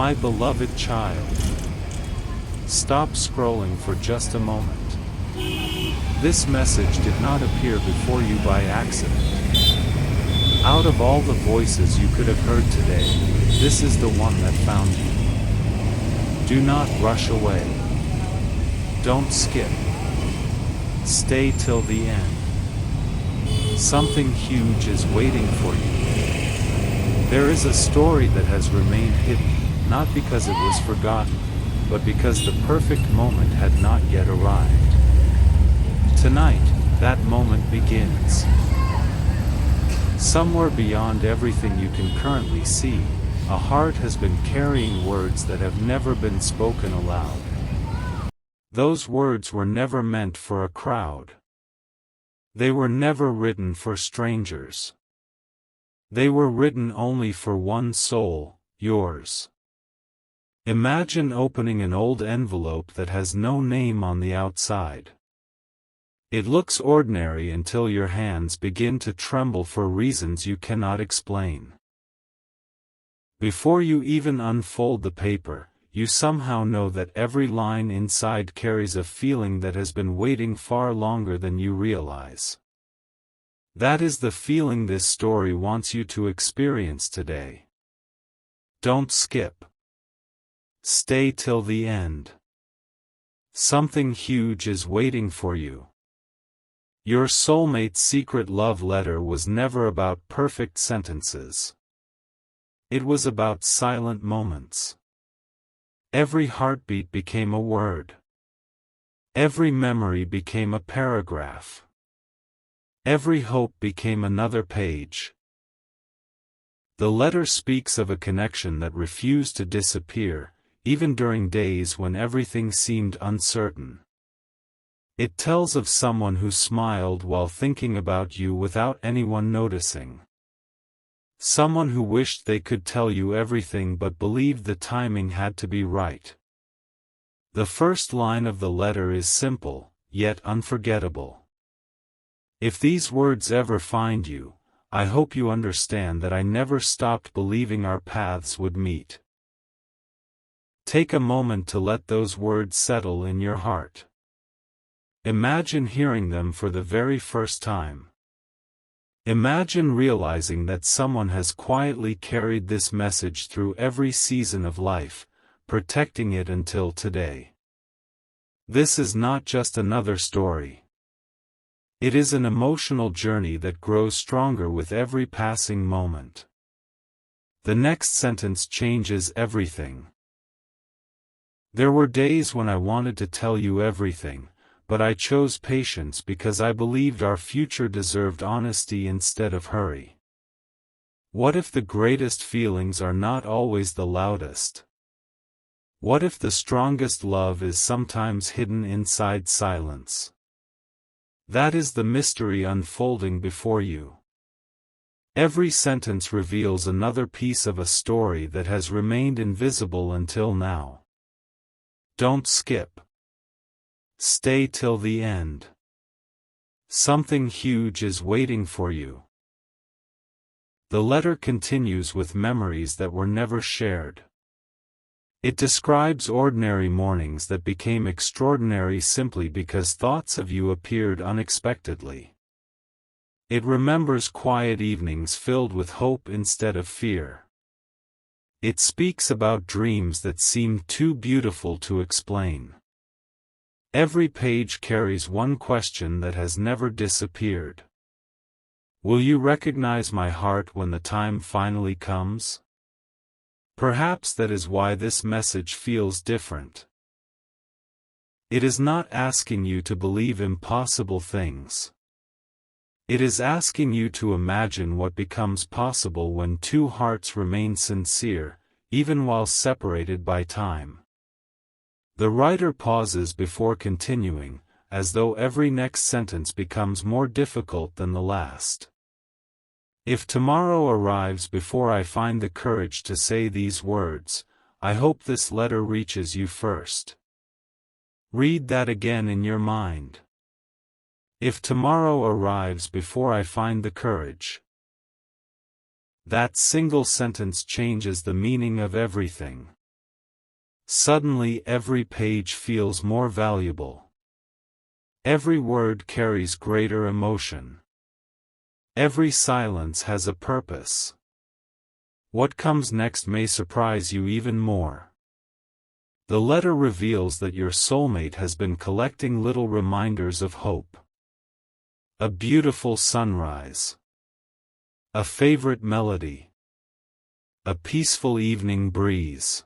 My beloved child, stop scrolling for just a moment. This message did not appear before you by accident. Out of all the voices you could have heard today, this is the one that found you. Do not rush away. Don't skip. Stay till the end. Something huge is waiting for you. There is a story that has remained hidden, not because it was forgotten, but because the perfect moment had not yet arrived. Tonight, that moment begins. Somewhere beyond everything you can currently see, a heart has been carrying words that have never been spoken aloud. Those words were never meant for a crowd. They were never written for strangers. They were written only for one soul, yours. Imagine opening an old envelope that has no name on the outside. It looks ordinary until your hands begin to tremble for reasons you cannot explain. Before you even unfold the paper, you somehow know that every line inside carries a feeling that has been waiting far longer than you realize. That is the feeling this story wants you to experience today. Don't skip. Stay till the end. Something huge is waiting for you. Your soulmate's secret love letter was never about perfect sentences. It was about silent moments. Every heartbeat became a word. Every memory became a paragraph. Every hope became another page. The letter speaks of a connection that refused to disappear, even during days when everything seemed uncertain. It tells of someone who smiled while thinking about you without anyone noticing. Someone who wished they could tell you everything but believed the timing had to be right. The first line of the letter is simple, yet unforgettable. If these words ever find you, I hope you understand that I never stopped believing our paths would meet. Take a moment to let those words settle in your heart. Imagine hearing them for the very first time. Imagine realizing that someone has quietly carried this message through every season of life, protecting it until today. This is not just another story. It is an emotional journey that grows stronger with every passing moment. The next sentence changes everything. There were days when I wanted to tell you everything, but I chose patience because I believed our future deserved honesty instead of hurry. What if the greatest feelings are not always the loudest? What if the strongest love is sometimes hidden inside silence? That is the mystery unfolding before you. Every sentence reveals another piece of a story that has remained invisible until now. Don't skip. Stay till the end. Something huge is waiting for you. The letter continues with memories that were never shared. It describes ordinary mornings that became extraordinary simply because thoughts of you appeared unexpectedly. It remembers quiet evenings filled with hope instead of fear. It speaks about dreams that seemed too beautiful to explain. Every page carries one question that has never disappeared. Will you recognize my heart when the time finally comes? Perhaps that is why this message feels different. It is not asking you to believe impossible things. It is asking you to imagine what becomes possible when two hearts remain sincere, even while separated by time. The writer pauses before continuing, as though every next sentence becomes more difficult than the last. If tomorrow arrives before I find the courage to say these words, I hope this letter reaches you first. Read that again in your mind. If tomorrow arrives before I find the courage. That single sentence changes the meaning of everything. Suddenly every page feels more valuable. Every word carries greater emotion. Every silence has a purpose. What comes next may surprise you even more. The letter reveals that your soulmate has been collecting little reminders of hope. A beautiful sunrise. A favorite melody. A peaceful evening breeze.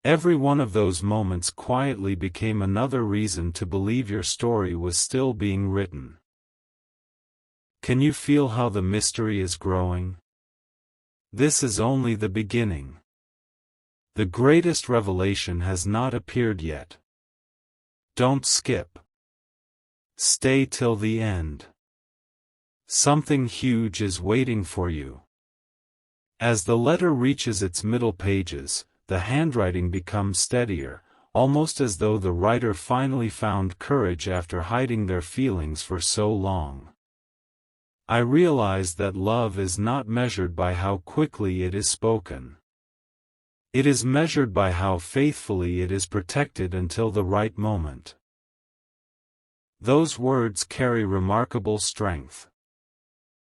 Every one of those moments quietly became another reason to believe your story was still being written. Can you feel how the mystery is growing? This is only the beginning. The greatest revelation has not appeared yet. Don't skip. Stay till the end. Something huge is waiting for you. As the letter reaches its middle pages, the handwriting becomes steadier, almost as though the writer finally found courage after hiding their feelings for so long. I realized that love is not measured by how quickly it is spoken. It is measured by how faithfully it is protected until the right moment. Those words carry remarkable strength.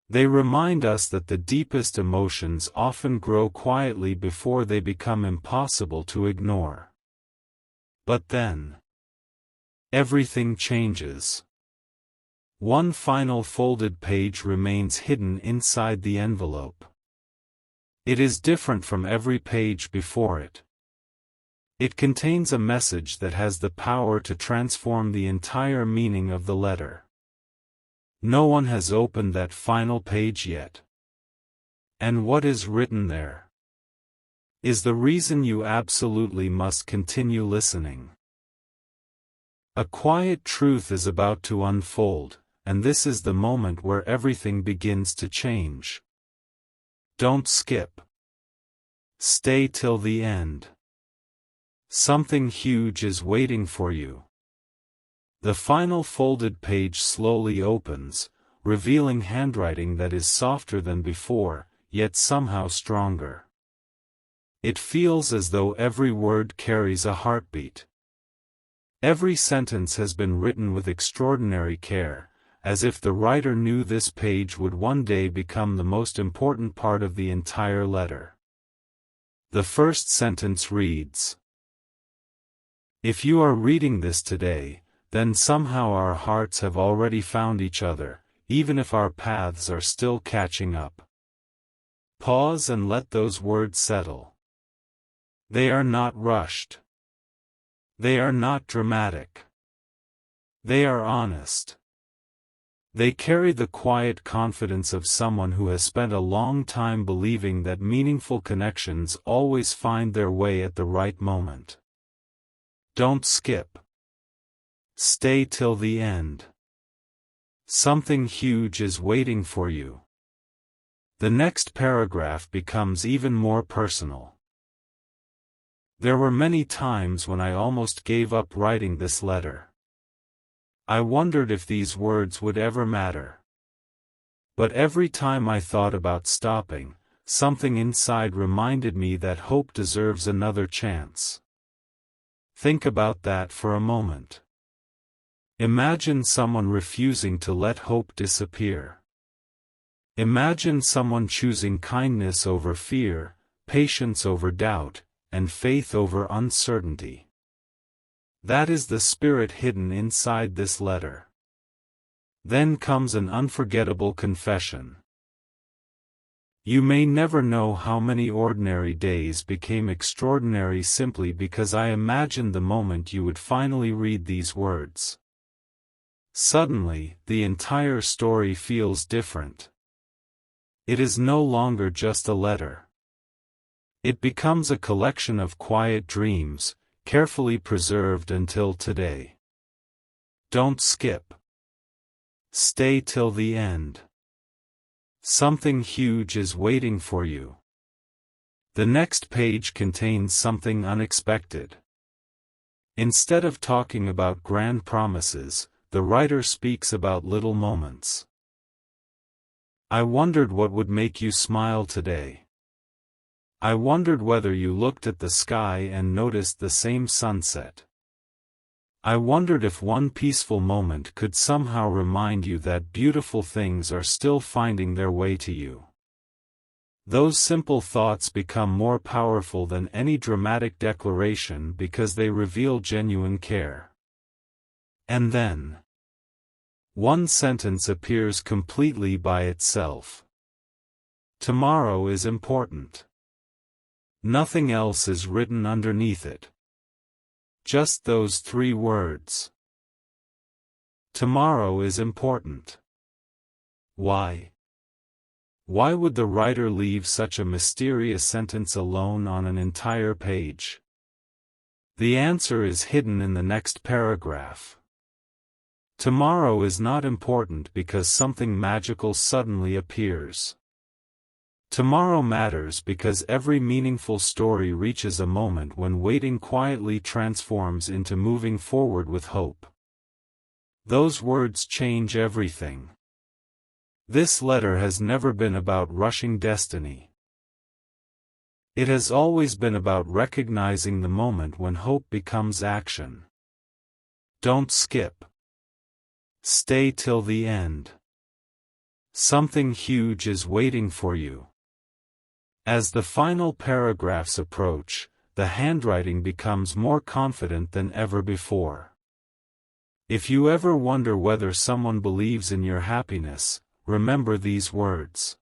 They remind us that the deepest emotions often grow quietly before they become impossible to ignore. But then, everything changes. One final folded page remains hidden inside the envelope. It is different from every page before it. It contains a message that has the power to transform the entire meaning of the letter. No one has opened that final page yet. And what is written there is the reason you absolutely must continue listening. A quiet truth is about to unfold, and this is the moment where everything begins to change. Don't skip. Stay till the end. Something huge is waiting for you. The final folded page slowly opens, revealing handwriting that is softer than before, yet somehow stronger. It feels as though every word carries a heartbeat. Every sentence has been written with extraordinary care, as if the writer knew this page would one day become the most important part of the entire letter. The first sentence reads, "If you are reading this today, then somehow our hearts have already found each other, even if our paths are still catching up." Pause and let those words settle. They are not rushed. They are not dramatic. They are honest. They carry the quiet confidence of someone who has spent a long time believing that meaningful connections always find their way at the right moment. Don't skip. Stay till the end. Something huge is waiting for you. The next paragraph becomes even more personal. There were many times when I almost gave up writing this letter. I wondered if these words would ever matter. But every time I thought about stopping, something inside reminded me that hope deserves another chance. Think about that for a moment. Imagine someone refusing to let hope disappear. Imagine someone choosing kindness over fear, patience over doubt, and faith over uncertainty. That is the spirit hidden inside this letter. Then comes an unforgettable confession. You may never know how many ordinary days became extraordinary simply because I imagined the moment you would finally read these words. Suddenly, the entire story feels different. It is no longer just a letter. It becomes a collection of quiet dreams, carefully preserved until today. Don't skip. Stay till the end. Something huge is waiting for you. The next page contains something unexpected. Instead of talking about grand promises, the writer speaks about little moments. I wondered what would make you smile today. I wondered whether you looked at the sky and noticed the same sunset. I wondered if one peaceful moment could somehow remind you that beautiful things are still finding their way to you. Those simple thoughts become more powerful than any dramatic declaration because they reveal genuine care. And then, one sentence appears completely by itself. Tomorrow is important. Nothing else is written underneath it. Just those 3 words. Tomorrow is important. Why? Why would the writer leave such a mysterious sentence alone on an entire page? The answer is hidden in the next paragraph. Tomorrow is not important because something magical suddenly appears. Tomorrow matters because every meaningful story reaches a moment when waiting quietly transforms into moving forward with hope. Those words change everything. This letter has never been about rushing destiny. It has always been about recognizing the moment when hope becomes action. Don't skip. Stay till the end. Something huge is waiting for you. As the final paragraphs approach, the handwriting becomes more confident than ever before. If you ever wonder whether someone believes in your happiness, remember these words.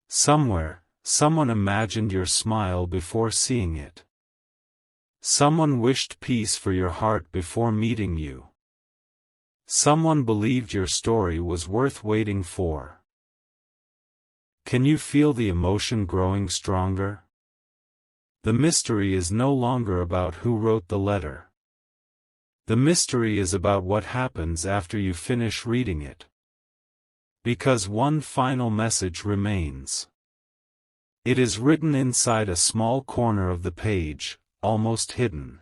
Somewhere, someone imagined your smile before seeing it. Someone wished peace for your heart before meeting you. Someone believed your story was worth waiting for. Can you feel the emotion growing stronger? The mystery is no longer about who wrote the letter. The mystery is about what happens after you finish reading it. Because one final message remains. It is written inside a small corner of the page, almost hidden.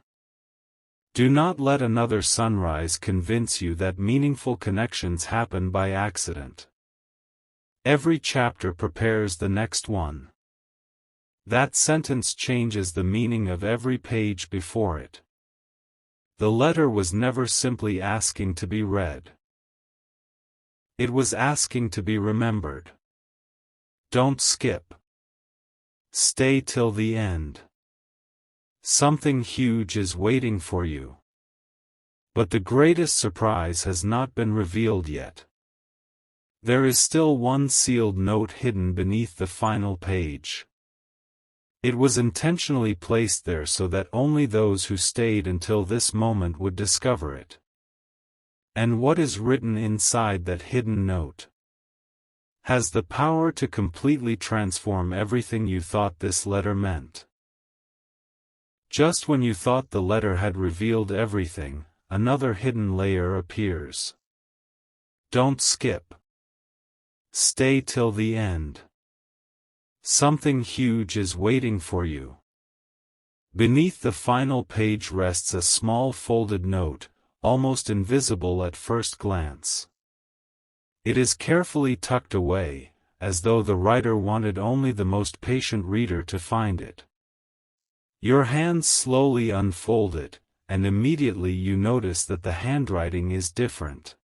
Do not let another sunrise convince you that meaningful connections happen by accident. Every chapter prepares the next one. That sentence changes the meaning of every page before it. The letter was never simply asking to be read. It was asking to be remembered. Don't skip. Stay till the end. Something huge is waiting for you. But the greatest surprise has not been revealed yet. There is still one sealed note hidden beneath the final page. It was intentionally placed there so that only those who stayed until this moment would discover it. And what is written inside that hidden note has the power to completely transform everything you thought this letter meant. Just when you thought the letter had revealed everything, another hidden layer appears. Don't skip. Stay till the end. Something huge is waiting for you. Beneath the final page rests a small folded note, almost invisible at first glance. It is carefully tucked away, as though the writer wanted only the most patient reader to find it. Your hands slowly unfold it, and immediately you notice that the handwriting is different.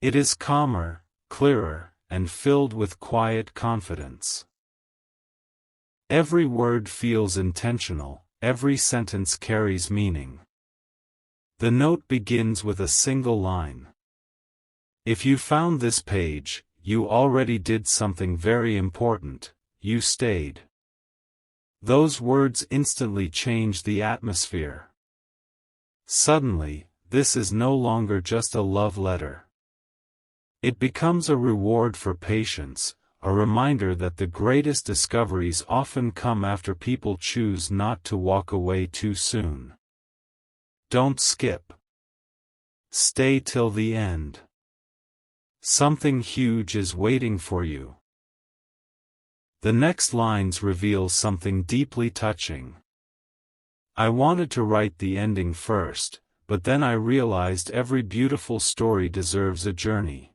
It is calmer, clearer, and filled with quiet confidence. Every word feels intentional, every sentence carries meaning. The note begins with a single line. If you found this page, you already did something very important, you stayed. Those words instantly change the atmosphere. Suddenly, this is no longer just a love letter. It becomes a reward for patience, a reminder that the greatest discoveries often come after people choose not to walk away too soon. Don't skip. Stay till the end. Something huge is waiting for you. The next lines reveal something deeply touching. I wanted to write the ending first, but then I realized every beautiful story deserves a journey.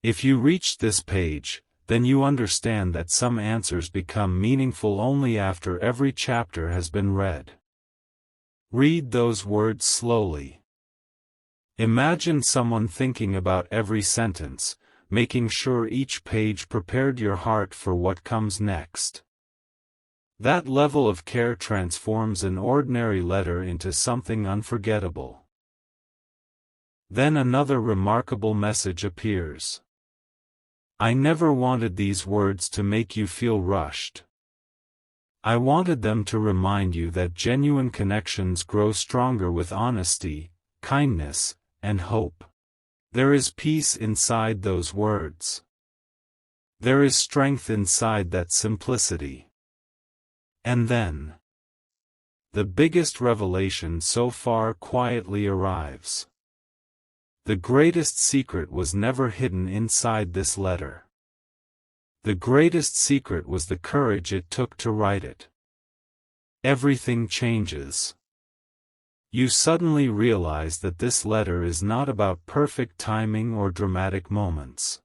If you reached this page, then you understand that some answers become meaningful only after every chapter has been read. Read those words slowly. Imagine someone thinking about every sentence, making sure each page prepared your heart for what comes next. That level of care transforms an ordinary letter into something unforgettable. Then another remarkable message appears. I never wanted these words to make you feel rushed. I wanted them to remind you that genuine connections grow stronger with honesty, kindness, and hope. There is peace inside those words. There is strength inside that simplicity. And then, the biggest revelation so far quietly arrives. The greatest secret was never hidden inside this letter. The greatest secret was the courage it took to write it. Everything changes. You suddenly realize that this letter is not about perfect timing or dramatic moments.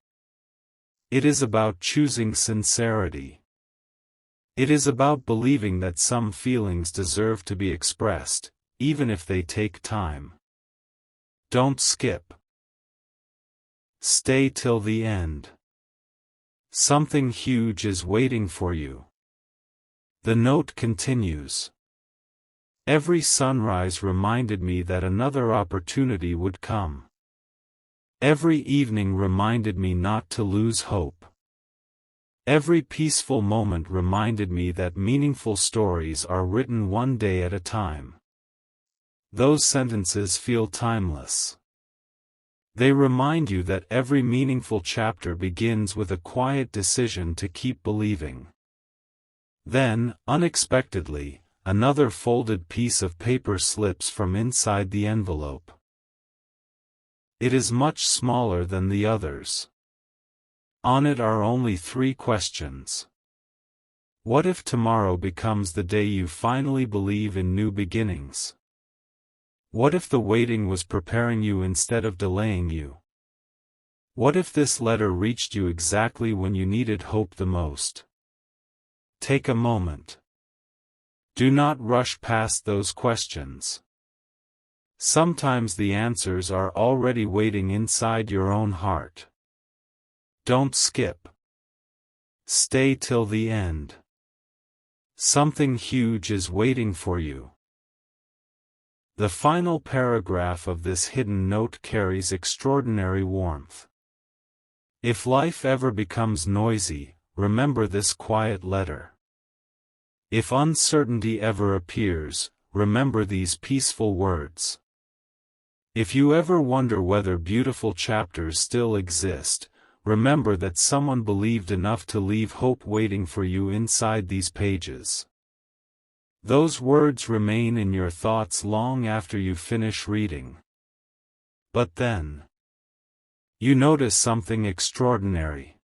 It is about choosing sincerity. It is about believing that some feelings deserve to be expressed, even if they take time. Don't skip. Stay till the end. Something huge is waiting for you. The note continues. Every sunrise reminded me that another opportunity would come. Every evening reminded me not to lose hope. Every peaceful moment reminded me that meaningful stories are written one day at a time. Those sentences feel timeless. They remind you that every meaningful chapter begins with a quiet decision to keep believing. Then, unexpectedly, another folded piece of paper slips from inside the envelope. It is much smaller than the others. On it are only 3 questions. What if tomorrow becomes the day you finally believe in new beginnings? What if the waiting was preparing you instead of delaying you? What if this letter reached you exactly when you needed hope the most? Take a moment. Do not rush past those questions. Sometimes the answers are already waiting inside your own heart. Don't skip. Stay till the end. Something huge is waiting for you. The final paragraph of this hidden note carries extraordinary warmth. If life ever becomes noisy, remember this quiet letter. If uncertainty ever appears, remember these peaceful words. If you ever wonder whether beautiful chapters still exist, remember that someone believed enough to leave hope waiting for you inside these pages. Those words remain in your thoughts long after you finish reading. But then, you notice something extraordinary.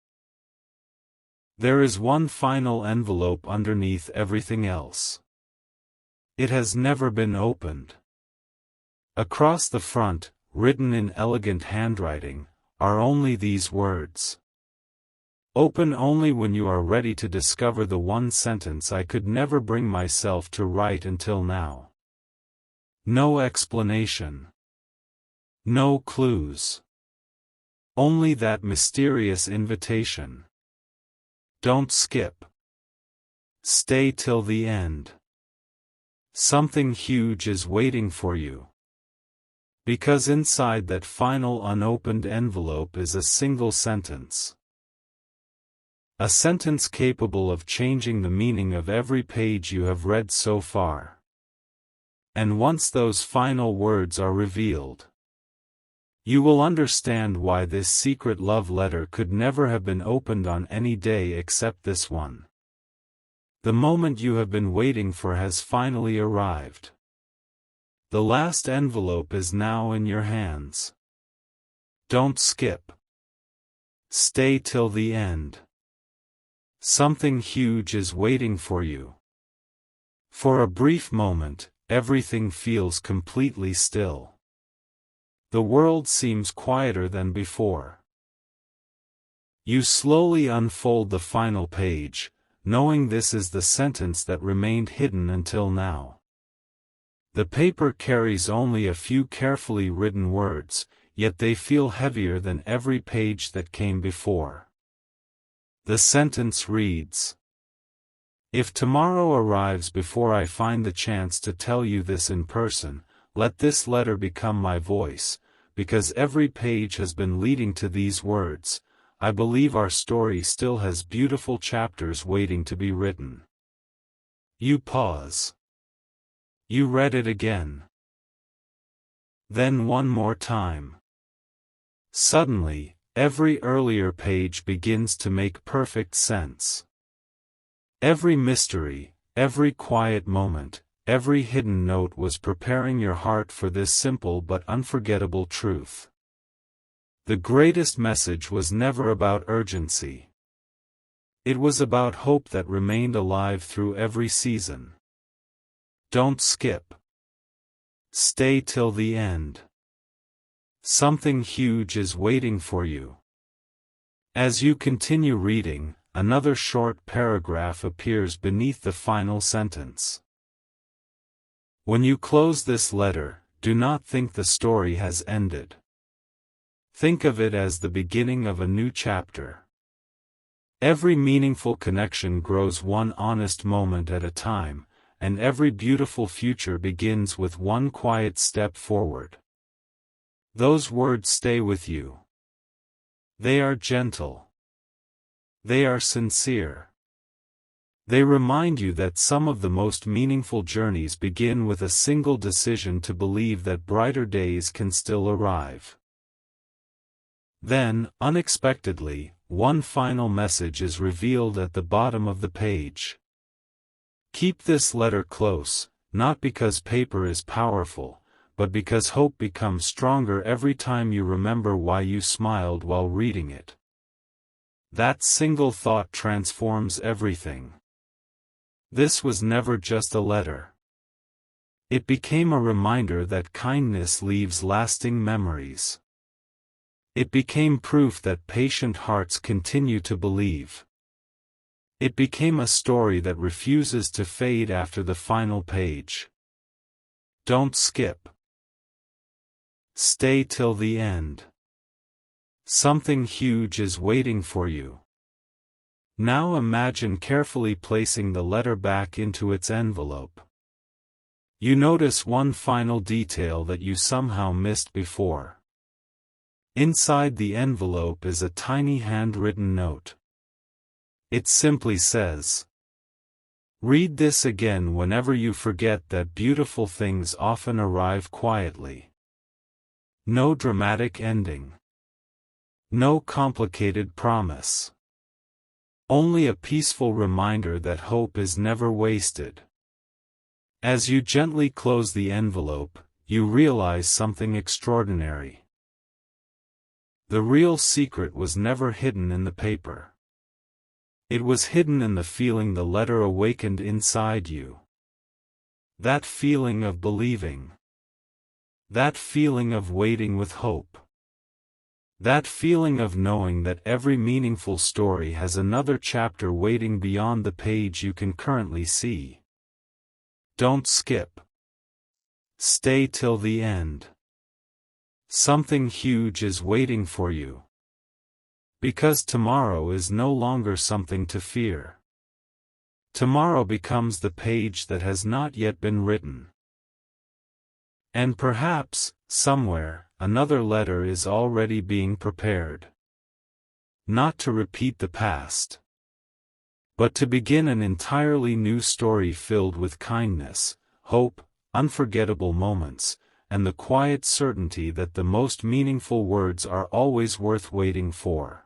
There is one final envelope underneath everything else. It has never been opened. Across the front, written in elegant handwriting, are only these words. Open only when you are ready to discover the one sentence I could never bring myself to write until now. No explanation. No clues. Only that mysterious invitation. Don't skip. Stay till the end. Something huge is waiting for you. Because inside that final unopened envelope is a single sentence. A sentence capable of changing the meaning of every page you have read so far. And once those final words are revealed, you will understand why this secret love letter could never have been opened on any day except this one. The moment you have been waiting for has finally arrived. The last envelope is now in your hands. Don't skip. Stay till the end. Something huge is waiting for you. For a brief moment, everything feels completely still. The world seems quieter than before. You slowly unfold the final page, knowing this is the sentence that remained hidden until now. The paper carries only a few carefully written words, yet they feel heavier than every page that came before. The sentence reads, "If tomorrow arrives before I find the chance to tell you this in person, let this letter become my voice, because every page has been leading to these words. I believe our story still has beautiful chapters waiting to be written." You pause. You read it again. Then one more time. Suddenly, every earlier page begins to make perfect sense. Every mystery, every quiet moment, every hidden note was preparing your heart for this simple but unforgettable truth. The greatest message was never about urgency. It was about hope that remained alive through every season. Don't skip. Stay till the end. Something huge is waiting for you. As you continue reading, another short paragraph appears beneath the final sentence. When you close this letter, do not think the story has ended. Think of it as the beginning of a new chapter. Every meaningful connection grows one honest moment at a time, and every beautiful future begins with one quiet step forward. Those words stay with you. They are gentle. They are sincere. They remind you that some of the most meaningful journeys begin with a single decision to believe that brighter days can still arrive. Then, unexpectedly, one final message is revealed at the bottom of the page. Keep this letter close, not because paper is powerful, but because hope becomes stronger every time you remember why you smiled while reading it. That single thought transforms everything. This was never just a letter. It became a reminder that kindness leaves lasting memories. It became proof that patient hearts continue to believe. It became a story that refuses to fade after the final page. Don't skip. Stay till the end. Something huge is waiting for you. Now imagine carefully placing the letter back into its envelope. You notice one final detail that you somehow missed before. Inside the envelope is a tiny handwritten note. It simply says, "Read this again whenever you forget that beautiful things often arrive quietly." No dramatic ending. No complicated promise. Only a peaceful reminder that hope is never wasted. As you gently close the envelope, you realize something extraordinary. The real secret was never hidden in the paper. It was hidden in the feeling the letter awakened inside you. That feeling of believing. That feeling of waiting with hope. That feeling of knowing that every meaningful story has another chapter waiting beyond the page you can currently see. Don't skip. Stay till the end. Something huge is waiting for you. Because tomorrow is no longer something to fear. Tomorrow becomes the page that has not yet been written. And perhaps, somewhere, another letter is already being prepared. Not to repeat the past, but to begin an entirely new story filled with kindness, hope, unforgettable moments, and the quiet certainty that the most meaningful words are always worth waiting for.